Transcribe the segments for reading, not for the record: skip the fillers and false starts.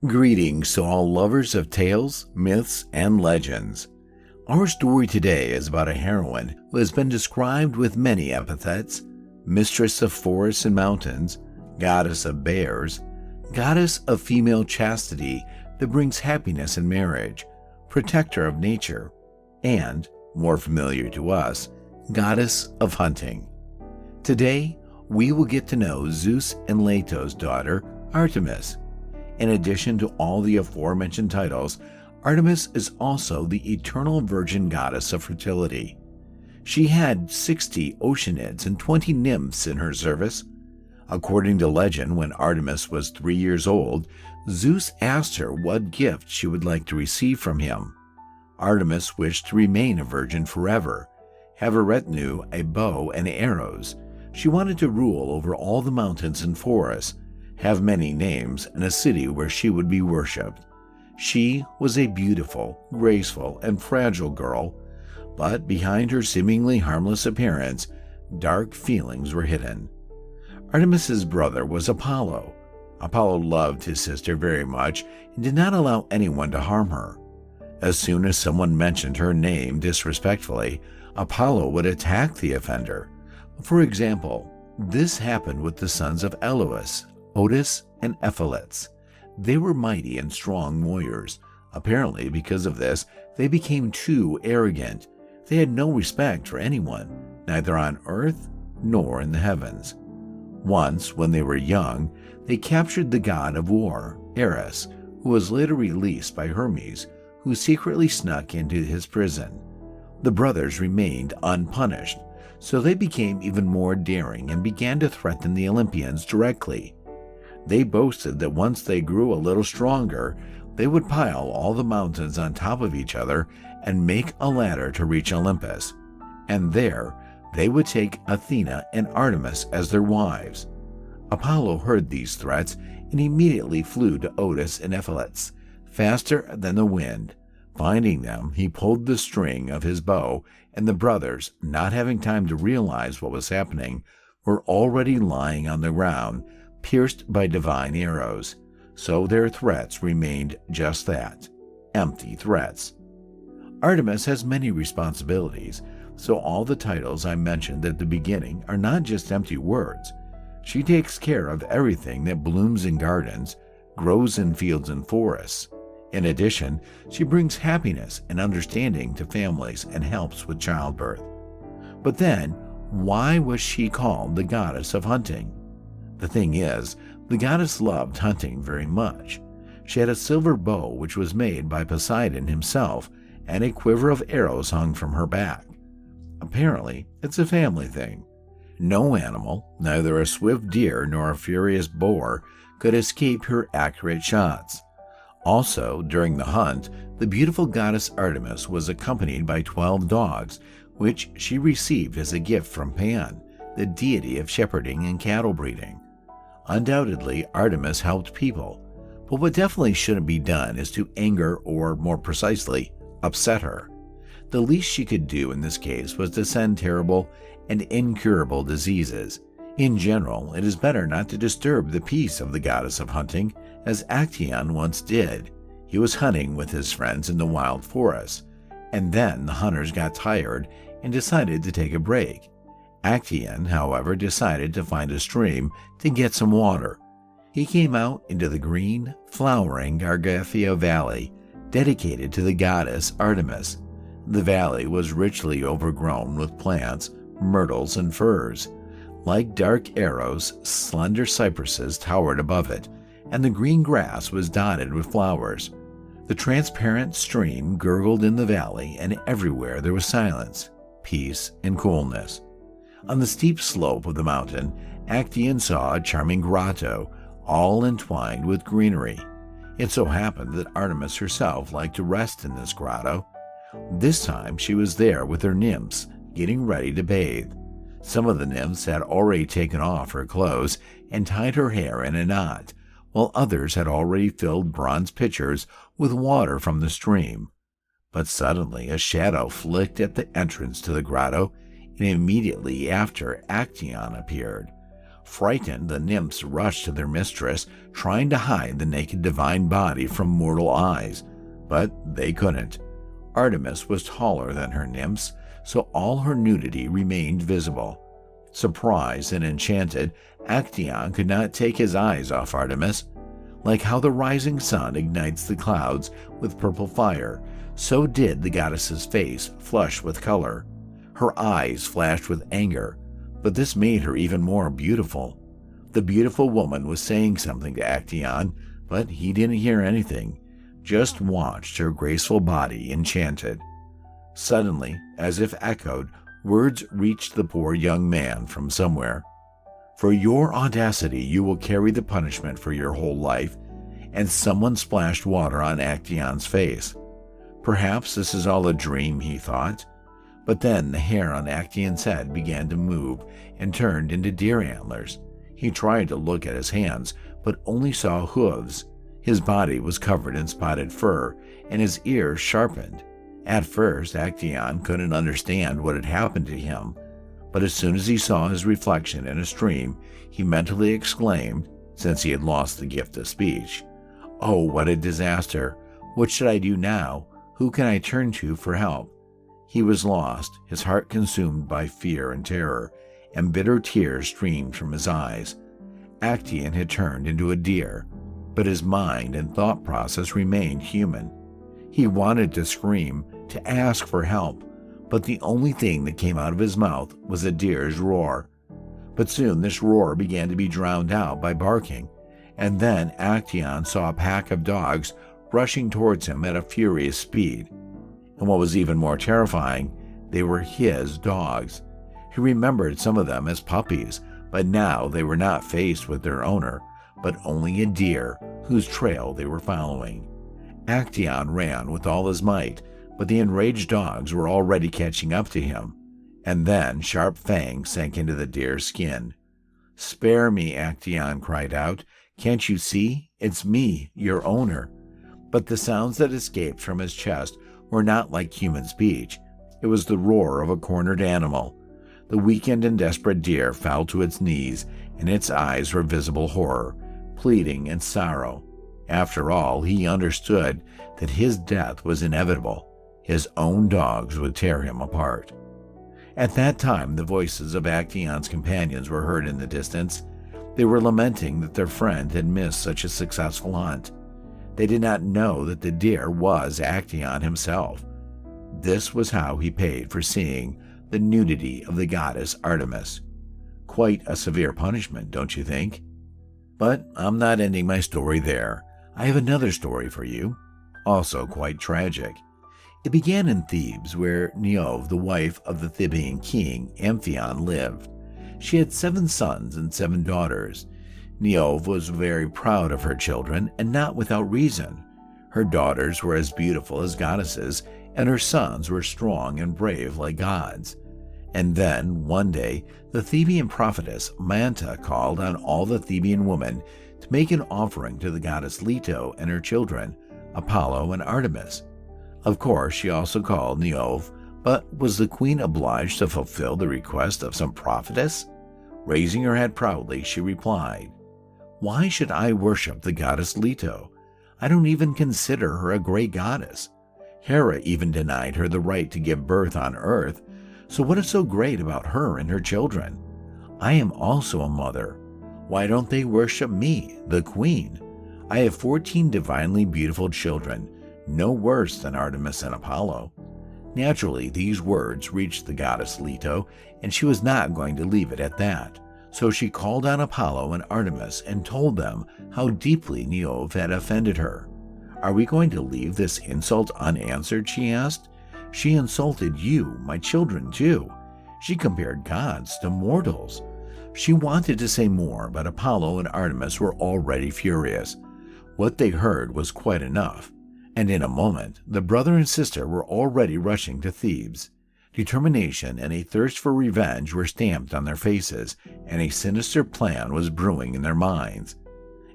Greetings to all lovers of tales, myths, and legends. Our story today is about a heroine who has been described with many epithets: mistress of forests and mountains, goddess of bears, goddess of female chastity that brings happiness in marriage, protector of nature, and, more familiar to us, goddess of hunting. Today, we will get to know Zeus and Leto's daughter, Artemis. In addition to all the aforementioned titles, Artemis is also the eternal virgin goddess of fertility. She had 60 oceanids and 20 nymphs in her service. According to legend, when Artemis was 3 years old, Zeus asked her what gift she would like to receive from him. Artemis wished to remain a virgin forever, have a retinue, a bow, and arrows. She wanted to rule over all the mountains and forests, have many names, and a city where she would be worshipped. She was a beautiful, graceful, and fragile girl, but behind her seemingly harmless appearance, dark feelings were hidden. Artemis's brother was Apollo. Apollo loved his sister very much and did not allow anyone to harm her. As soon as someone mentioned her name disrespectfully, Apollo would attack the offender. For example, this happened with the sons of Elous, Otis, and Ephialtes. They were mighty and strong warriors. Apparently, because of this, they became too arrogant. They had no respect for anyone, neither on earth nor in the heavens. Once, when they were young, they captured the god of war, Ares, who was later released by Hermes, who secretly snuck into his prison. The brothers remained unpunished, so they became even more daring and began to threaten the Olympians directly. They boasted that once they grew a little stronger, they would pile all the mountains on top of each other and make a ladder to reach Olympus. And there, they would take Athena and Artemis as their wives. Apollo heard these threats and immediately flew to Otis and Ephialtes, faster than the wind. Finding them, he pulled the string of his bow, and the brothers, not having time to realize what was happening, were already lying on the ground, pierced by divine arrows. So their threats remained just that, empty threats. Artemis has many responsibilities, so all the titles I mentioned at the beginning are not just empty words. She takes care of everything that blooms in gardens, grows in fields and forests. In addition, she brings happiness and understanding to families and helps with childbirth. But then, why was she called the goddess of hunting? The thing is, the goddess loved hunting very much. She had a silver bow which was made by Poseidon himself, and a quiver of arrows hung from her back. Apparently, it's a family thing. No animal, neither a swift deer nor a furious boar, could escape her accurate shots. Also, during the hunt, the beautiful goddess Artemis was accompanied by 12 dogs, which she received as a gift from Pan, the deity of shepherding and cattle breeding. Undoubtedly, Artemis helped people, but what definitely shouldn't be done is to anger or, more precisely, upset her. The least she could do in this case was to send terrible and incurable diseases. In general, it is better not to disturb the peace of the goddess of hunting, as Actaeon once did. He was hunting with his friends in the wild forest, and then the hunters got tired and decided to take a break. Actaeon, however, decided to find a stream to get some water. He came out into the green, flowering Gargathia Valley, dedicated to the goddess Artemis. The valley was richly overgrown with plants, myrtles, and firs. Like dark arrows, slender cypresses towered above it, and the green grass was dotted with flowers. The transparent stream gurgled in the valley, and everywhere there was silence, peace, and coolness. On the steep slope of the mountain, Actaeon saw a charming grotto, all entwined with greenery. It so happened that Artemis herself liked to rest in this grotto. This time she was there with her nymphs, getting ready to bathe. Some of the nymphs had already taken off her clothes and tied her hair in a knot, while others had already filled bronze pitchers with water from the stream. But suddenly a shadow flicked at the entrance to the grotto, and immediately after Actaeon appeared. Frightened, the nymphs rushed to their mistress, trying to hide the naked divine body from mortal eyes, but they couldn't. Artemis was taller than her nymphs, so all her nudity remained visible. Surprised and enchanted, Actaeon could not take his eyes off Artemis. Like how the rising sun ignites the clouds with purple fire, so did the goddess's face flush with color. Her eyes flashed with anger, but this made her even more beautiful. The beautiful woman was saying something to Actaeon, but he didn't hear anything, just watched her graceful body enchanted. Suddenly, as if echoed, words reached the poor young man from somewhere. For your audacity you will carry the punishment for your whole life, and someone splashed water on Actaeon's face. Perhaps this is all a dream, he thought. But then the hair on Actaeon's head began to move and turned into deer antlers. He tried to look at his hands, but only saw hooves. His body was covered in spotted fur, and his ears sharpened. At first, Actaeon couldn't understand what had happened to him, but as soon as he saw his reflection in a stream, he mentally exclaimed, since he had lost the gift of speech, "Oh, what a disaster! What should I do now? Who can I turn to for help?" He was lost, his heart consumed by fear and terror, and bitter tears streamed from his eyes. Actaeon had turned into a deer, but his mind and thought process remained human. He wanted to scream, to ask for help, but the only thing that came out of his mouth was a deer's roar. But soon this roar began to be drowned out by barking, and then Actaeon saw a pack of dogs rushing towards him at a furious speed. And what was even more terrifying, they were his dogs. He remembered some of them as puppies, but now they were not faced with their owner, but only a deer whose trail they were following. Actaeon ran with all his might, but the enraged dogs were already catching up to him, and then sharp fangs sank into the deer's skin. "Spare me," Actaeon cried out. "Can't you see? It's me, your owner." But the sounds that escaped from his chest were not like human speech. It was the roar of a cornered animal. The weakened and desperate deer fell to its knees, and its eyes were visible horror, pleading and sorrow. After all, he understood that his death was inevitable. His own dogs would tear him apart. At that time, the voices of Actaeon's companions were heard in the distance. They were lamenting that their friend had missed such a successful hunt. They did not know that the deer was Actaeon himself. This was how he paid for seeing the nudity of the goddess Artemis. Quite a severe punishment, don't you think? But I'm not ending my story there. I have another story for you, also quite tragic. It began in Thebes, where Neove, the wife of the Theban king Amphion, lived. She had 7 sons and 7 daughters. Neove was very proud of her children, and not without reason. Her daughters were as beautiful as goddesses, and her sons were strong and brave like gods. And then, one day, the Theban prophetess Manta called on all the Theban women to make an offering to the goddess Leto and her children, Apollo and Artemis. Of course, she also called Neove, but was the queen obliged to fulfill the request of some prophetess? Raising her head proudly, she replied, "Why should I worship the goddess Leto? I don't even consider her a great goddess. Hera even denied her the right to give birth on earth, so what is so great about her and her children? I am also a mother. Why don't they worship me, the queen? I have 14 divinely beautiful children, no worse than Artemis and Apollo." Naturally, these words reached the goddess Leto, and she was not going to leave it at that. So she called on Apollo and Artemis and told them how deeply Neove had offended her. "Are we going to leave this insult unanswered?" she asked. "She insulted you, my children too. She compared gods to mortals." She wanted to say more, but Apollo and Artemis were already furious. What they heard was quite enough, and in a moment the brother and sister were already rushing to Thebes. Determination and a thirst for revenge were stamped on their faces, and a sinister plan was brewing in their minds.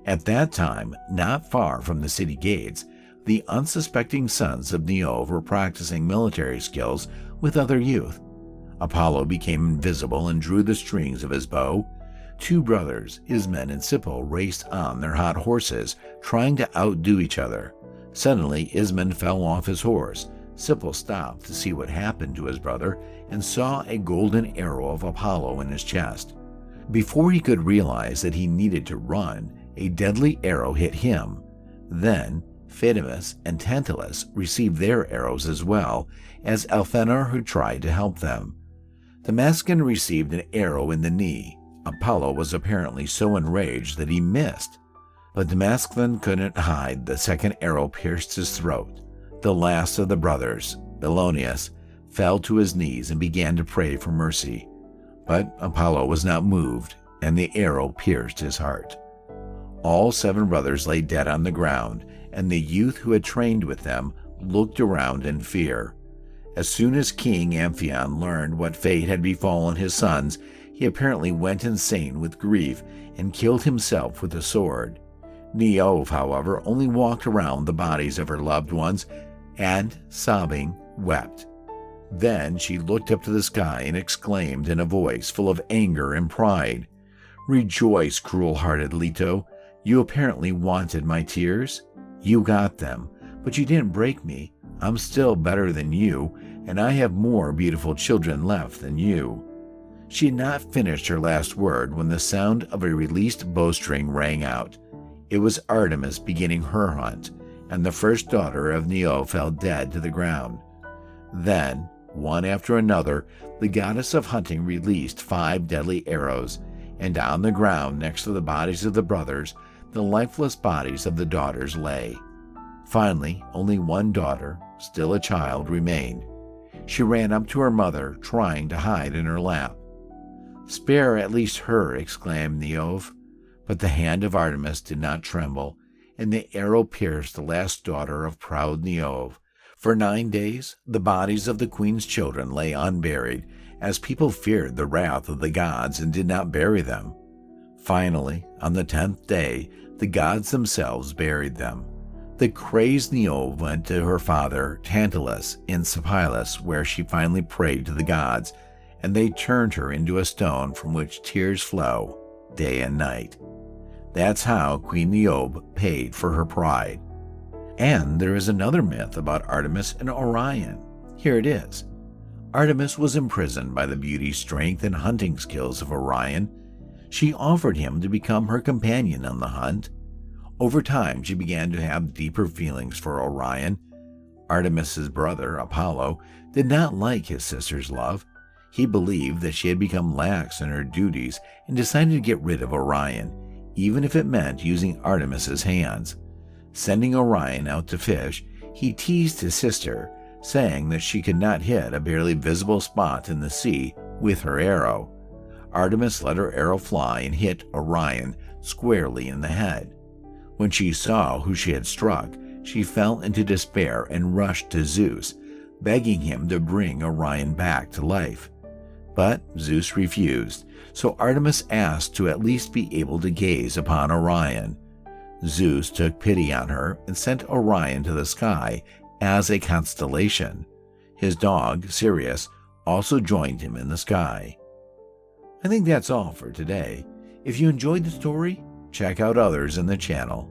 At that time, not far from the city gates, the unsuspecting sons of Neove were practicing military skills with other youth. Apollo became invisible and drew the strings of his bow. Two brothers, Ismen and Sipil, raced on their hot horses, trying to outdo each other. Suddenly, Ismen fell off his horse. Sipil stopped to see what happened to his brother and saw a golden arrow of Apollo in his chest. Before he could realize that he needed to run, a deadly arrow hit him. Then, Artemis and Tantalus received their arrows as well, as Athena had tried to help them. The Damascan received an arrow in the knee. Apollo was apparently so enraged that he missed, but Damascus couldn't hide the second arrow pierced his throat. The last of the brothers, Belonius, fell to his knees and began to pray for mercy. But Apollo was not moved, and the arrow pierced his heart. All 7 brothers lay dead on the ground, and the youth who had trained with them looked around in fear. As soon as King Amphion learned what fate had befallen his sons, he apparently went insane with grief and killed himself with a sword. Neoph, however, only walked around the bodies of her loved ones and, sobbing, wept. Then she looked up to the sky and exclaimed in a voice full of anger and pride, "Rejoice, cruel-hearted Leto. You apparently wanted my tears. You got them, but you didn't break me. I'm still better than you, and I have more beautiful children left than you." She had not finished her last word when the sound of a released bowstring rang out. It was Artemis beginning her hunt, and the first daughter of Neo fell dead to the ground. Then, one after another, the goddess of hunting released 5 deadly arrows, and on the ground next to the bodies of the brothers, the lifeless bodies of the daughters lay. Finally, only one daughter, still a child, remained. She ran up to her mother, trying to hide in her lap. "Spare at least her," exclaimed Neoph. But the hand of Artemis did not tremble, and the arrow pierced the last daughter of proud Neoph. For 9 days, the bodies of the queen's children lay unburied, as people feared the wrath of the gods and did not bury them. Finally, on the 10th day, the gods themselves buried them. The crazed Neoph went to her father, Tantalus, in Sepilus, where she finally prayed to the gods, and they turned her into a stone from which tears flow day and night. That's how Queen Neoph paid for her pride. And there is another myth about Artemis and Orion. Here it is. Artemis was imprisoned by the beauty, strength, and hunting skills of Orion. She offered him to become her companion on the hunt. Over time, she began to have deeper feelings for Orion. Artemis's brother, Apollo, did not like his sister's love. He believed that she had become lax in her duties and decided to get rid of Orion, even if it meant using Artemis's hands. Sending Orion out to fish, he teased his sister, saying that she could not hit a barely visible spot in the sea with her arrow. Artemis let her arrow fly and hit Orion squarely in the head. When she saw who she had struck, she fell into despair and rushed to Zeus, begging him to bring Orion back to life. But Zeus refused, so Artemis asked to at least be able to gaze upon Orion. Zeus took pity on her and sent Orion to the sky as a constellation. His dog, Sirius, also joined him in the sky. I think that's all for today. If you enjoyed the story, check out others in the channel.